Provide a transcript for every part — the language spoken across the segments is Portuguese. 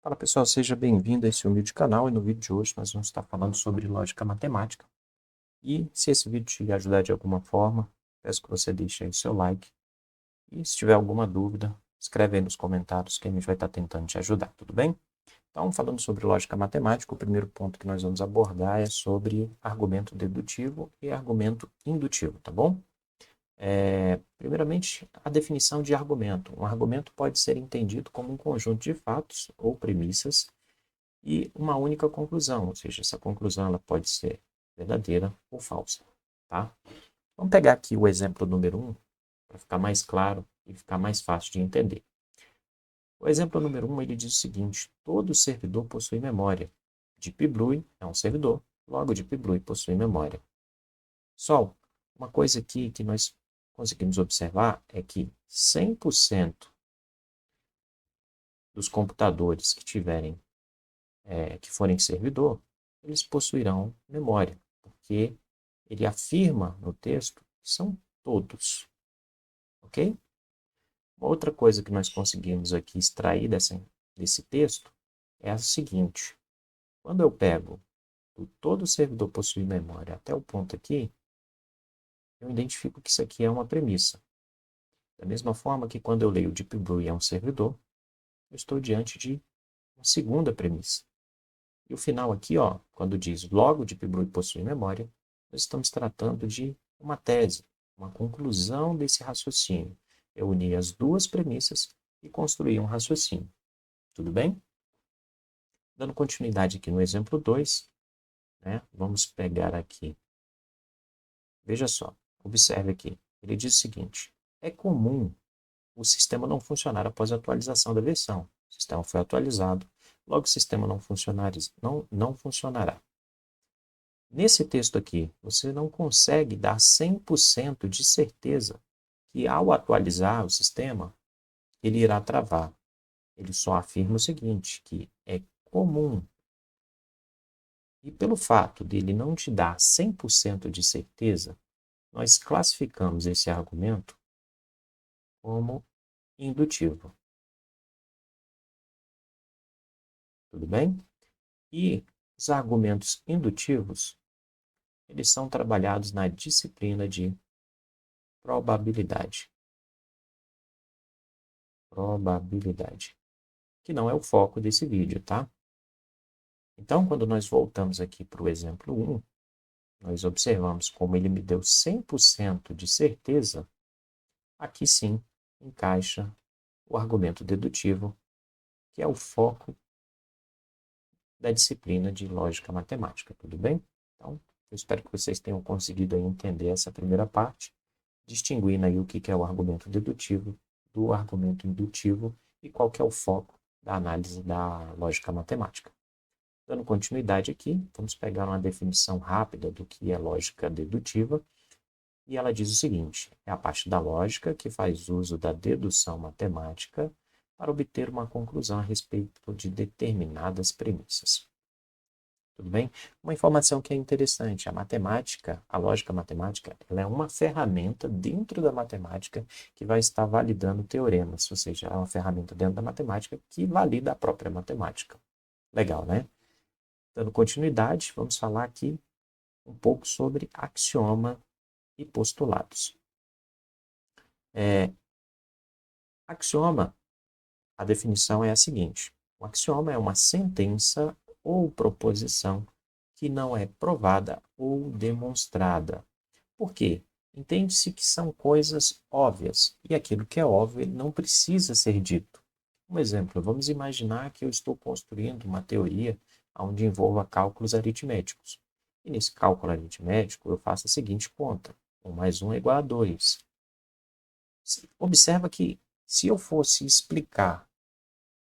Fala pessoal, seja bem-vindo a esse humilde canal e no vídeo de hoje nós vamos estar falando sobre lógica matemática. E se esse vídeo te ajudar de alguma forma, peço que você deixe aí o seu like e se tiver alguma dúvida, escreve aí nos comentários que a gente vai estar tentando te ajudar, tudo bem? Então, falando sobre lógica matemática, o primeiro ponto que nós vamos abordar é sobre argumento dedutivo e argumento indutivo, tá bom? Primeiramente, a definição de argumento. Um argumento pode ser entendido como um conjunto de fatos ou premissas e uma única conclusão, ou seja, essa conclusão ela pode ser verdadeira ou falsa, tá? Vamos pegar aqui o exemplo número 1, para ficar mais claro e ficar mais fácil de entender. O exemplo número 1, ele diz o seguinte: todo servidor possui memória. Deep Blue é um servidor, logo Deep Blue possui memória. Só uma coisa aqui que nós conseguimos observar é que 100% dos computadores que tiverem que forem servidor, eles possuirão memória, porque ele afirma no texto que são todos, ok? Uma outra coisa que nós conseguimos aqui extrair desse texto é a seguinte: quando eu pego do todo servidor possui memória até o ponto aqui, eu identifico que isso aqui é uma premissa. Da mesma forma que quando eu leio Deep Blue é um servidor, eu estou diante de uma segunda premissa. E o final aqui, ó, quando diz logo Deep Blue possui memória, nós estamos tratando de uma tese, uma conclusão desse raciocínio. Eu uni as duas premissas e construí um raciocínio. Tudo bem? Dando continuidade aqui no exemplo 2, né, vamos pegar aqui. Veja só, observe aqui. Ele diz o seguinte: é comum o sistema não funcionar após a atualização da versão. O sistema foi atualizado, logo o sistema não funcionará. Nesse texto aqui, você não consegue dar 100% de certeza que ao atualizar o sistema, ele irá travar. Ele só afirma o seguinte, que é comum. E pelo fato dele não te dar 100% de certeza, nós classificamos esse argumento como indutivo. Tudo bem? E os argumentos indutivos, eles são trabalhados na disciplina de probabilidade. Probabilidade. Que não é o foco desse vídeo, tá? Então, quando nós voltamos aqui para o exemplo 1, nós observamos como ele me deu 100% de certeza, aqui sim encaixa o argumento dedutivo, que é o foco da disciplina de lógica matemática, tudo bem? Então, eu espero que vocês tenham conseguido aí entender essa primeira parte, distinguindo aí o que é o argumento dedutivo do argumento indutivo e qual que é o foco da análise da lógica matemática. Dando continuidade aqui, vamos pegar uma definição rápida do que é lógica dedutiva, e ela diz o seguinte: é a parte da lógica que faz uso da dedução matemática para obter uma conclusão a respeito de determinadas premissas. Tudo bem? Uma informação que é interessante: a matemática, a lógica matemática, ela é uma ferramenta dentro da matemática que vai estar validando teoremas, ou seja, é uma ferramenta dentro da matemática que valida a própria matemática. Legal, né? Dando continuidade, vamos falar aqui um pouco sobre axioma e postulados. Axioma, a definição é a seguinte: o axioma é uma sentença ou proposição que não é provada ou demonstrada. Por quê? Entende-se que são coisas óbvias, e aquilo que é óbvio ele não precisa ser dito. Um exemplo, vamos imaginar que eu estou construindo uma teoria onde envolva cálculos aritméticos. E nesse cálculo aritmético eu faço a seguinte conta: 1 mais 1 é igual a 2. Observa que se eu fosse explicar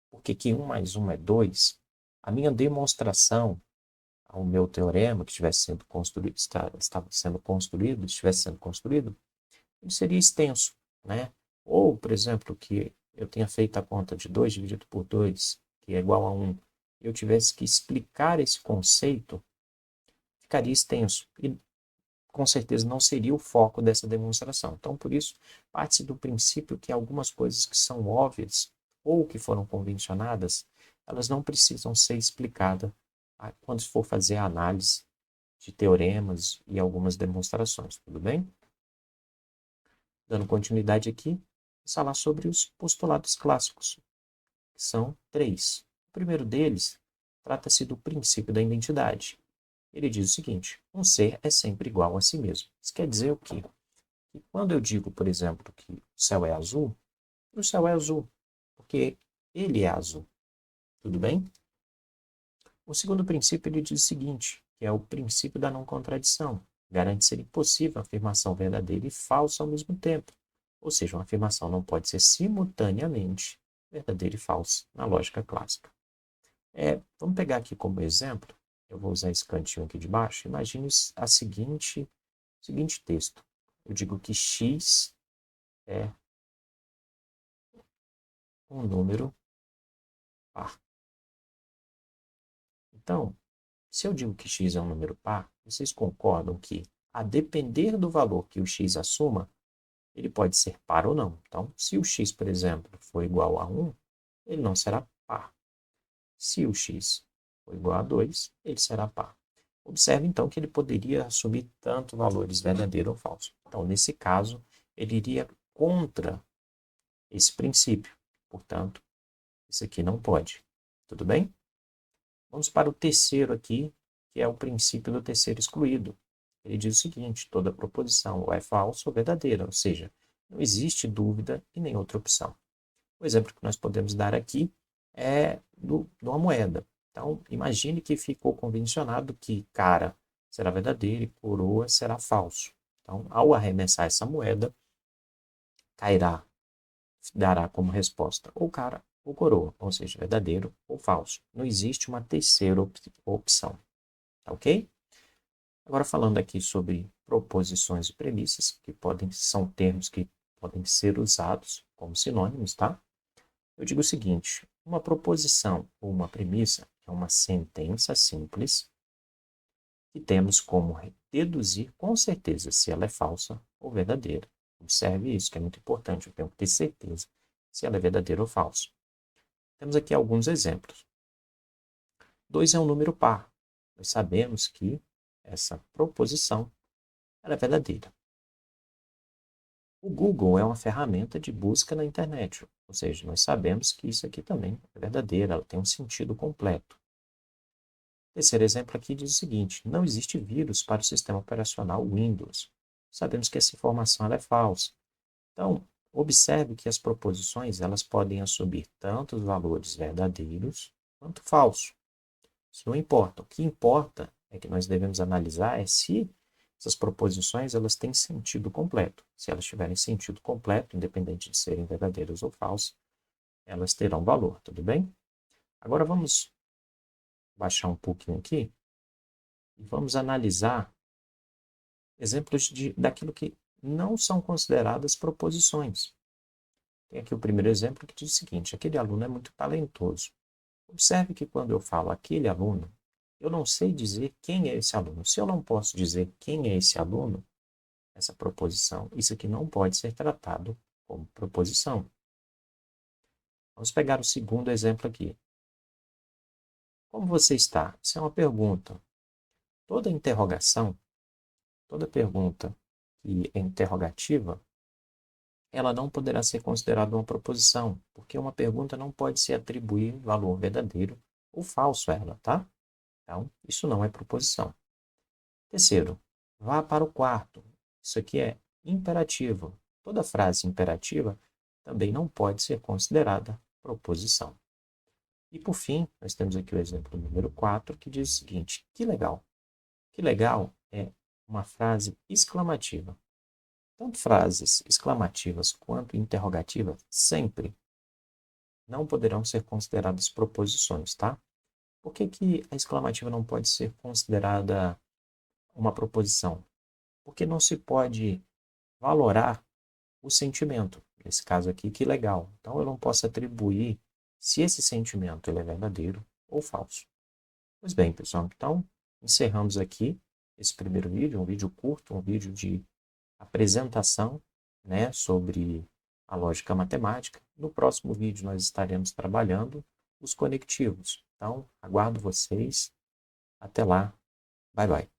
por que 1 mais 1 é 2, a minha demonstração ao meu teorema que estivesse sendo construído, estivesse sendo construído, ele seria extenso, né? Ou, por exemplo, que eu tenha feito a conta de 2 dividido por 2, que é igual a 1, eu tivesse que explicar esse conceito, ficaria extenso e com certeza não seria o foco dessa demonstração. Então, por isso, parte-se do princípio que algumas coisas que são óbvias ou que foram convencionadas, elas não precisam ser explicadas quando for fazer a análise de teoremas e algumas demonstrações, tudo bem? Dando continuidade aqui, vamos falar sobre os postulados clássicos, que são 3. O primeiro deles trata-se do princípio da identidade. Ele diz o seguinte: um ser é sempre igual a si mesmo. Isso quer dizer o quê? Que quando eu digo, por exemplo, que o céu é azul porque ele é azul. Tudo bem? O segundo princípio ele diz o seguinte, que é o princípio da não contradição. Garante ser impossível a afirmação verdadeira e falsa ao mesmo tempo. Ou seja, uma afirmação não pode ser simultaneamente verdadeira e falsa na lógica clássica. Vamos pegar aqui como exemplo, eu vou usar esse cantinho aqui de baixo. Imagine o seguinte texto. Eu digo que x é um número par. Então, se eu digo que x é um número par, vocês concordam que, a depender do valor que o x assuma, ele pode ser par ou não. Então, se o x, por exemplo, for igual a 1, ele não será par. Se o x for igual a 2, ele será par. Observe, então, que ele poderia assumir tanto valores verdadeiro ou falso. Então, nesse caso, ele iria contra esse princípio. Portanto, isso aqui não pode. Tudo bem? Vamos para o terceiro aqui, que é o princípio do terceiro excluído. Ele diz o seguinte: toda proposição ou é falsa ou verdadeira, ou seja, não existe dúvida e nem outra opção. O exemplo que nós podemos dar aqui é de uma moeda. Então, imagine que ficou convencionado que cara será verdadeiro e coroa será falso. Então, ao arremessar essa moeda, dará como resposta ou cara ou coroa, ou seja, verdadeiro ou falso. Não existe uma terceira opção, tá ok? Agora falando aqui sobre proposições e premissas, que são termos que podem ser usados como sinônimos, tá? Eu digo o seguinte: uma proposição ou uma premissa é uma sentença simples que temos como deduzir com certeza se ela é falsa ou verdadeira. Observe isso, que é muito importante, eu tenho que ter certeza se ela é verdadeira ou falsa. Temos aqui alguns exemplos. 2 é um número par. Nós sabemos que essa proposição ela é verdadeira. O Google é uma ferramenta de busca na internet, ou seja, nós sabemos que isso aqui também é verdadeiro, ela tem um sentido completo. O terceiro exemplo aqui diz o seguinte: não existe vírus para o sistema operacional Windows. Sabemos que essa informação ela é falsa. Então, observe que as proposições elas podem assumir tanto os valores verdadeiros quanto falsos. Isso não importa. O que importa é que nós devemos analisar se essas proposições elas têm sentido completo. Se elas tiverem sentido completo, independente de serem verdadeiras ou falsas, elas terão valor, tudo bem? Agora vamos baixar um pouquinho aqui e vamos analisar exemplos daquilo que não são consideradas proposições. Tem aqui o primeiro exemplo que diz o seguinte: aquele aluno é muito talentoso. Observe que quando eu falo aquele aluno, eu não sei dizer quem é esse aluno. Se eu não posso dizer quem é esse aluno, essa proposição, isso aqui não pode ser tratado como proposição. Vamos pegar o segundo exemplo aqui. Como você está? Isso é uma pergunta. Toda interrogação, toda pergunta que é interrogativa, ela não poderá ser considerada uma proposição, porque uma pergunta não pode se atribuir valor verdadeiro ou falso a ela, tá? Então, isso não é proposição. Terceiro, vá para o quarto. Isso aqui é imperativo. Toda frase imperativa também não pode ser considerada proposição. E por fim, nós temos aqui o exemplo número 4, que diz o seguinte: que legal. Que legal é uma frase exclamativa. Tanto frases exclamativas quanto interrogativas sempre não poderão ser consideradas proposições, tá? Por que a exclamativa não pode ser considerada uma proposição? Porque não se pode valorar o sentimento. Nesse caso aqui, que legal. Então, eu não posso atribuir se esse sentimento ele é verdadeiro ou falso. Pois bem, pessoal, então, encerramos aqui esse primeiro vídeo, um vídeo curto, um vídeo de apresentação, né, sobre a lógica matemática. No próximo vídeo, nós estaremos trabalhando os conectivos. Então, aguardo vocês. Até lá. Bye, bye.